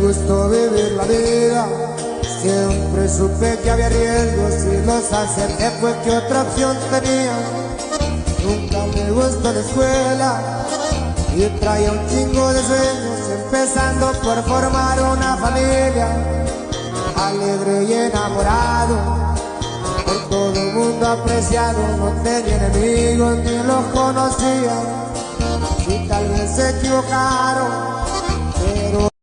gustó vivir la vida. Siempre supe que había riesgos y los acepté porque otra opción tenía. Nunca me gustó la escuela y traía un chingo de sueños, empezando por formar una familia. Alegre y enamorado, por todo el mundo apreciado, no tenía enemigos ni los conocía. Si tal vez se equivocaron